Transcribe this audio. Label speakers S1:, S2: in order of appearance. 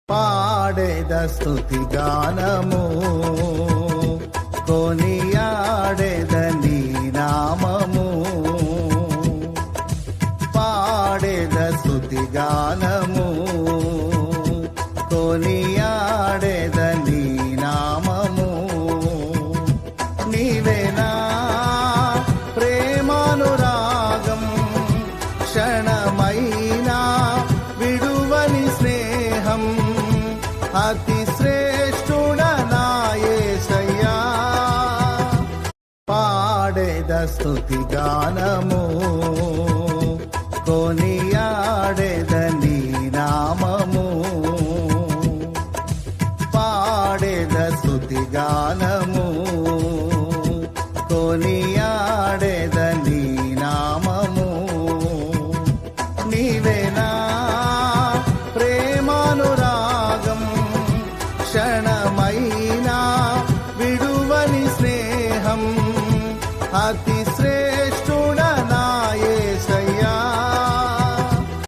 S1: పాడేద స్తుతి గానము కొనియాడేద నీ నామము పాడేద స్తుతి గానము కొనియాడేద నీ నామము నీవేనా ప్రేమానురాగం క్షణమైనా విడువని స్నేహం అతి శ్రేష్ఠుడనా యేసయ్యా పాడేద స్తుతి గానము కొనియాడేద నీ నామము పాడేద స్తుతి గానము కొనియాడేద నీ నామము నీవేనా ప్రేమానురాగం క్షణమైనా విడువని స్నేహం అతి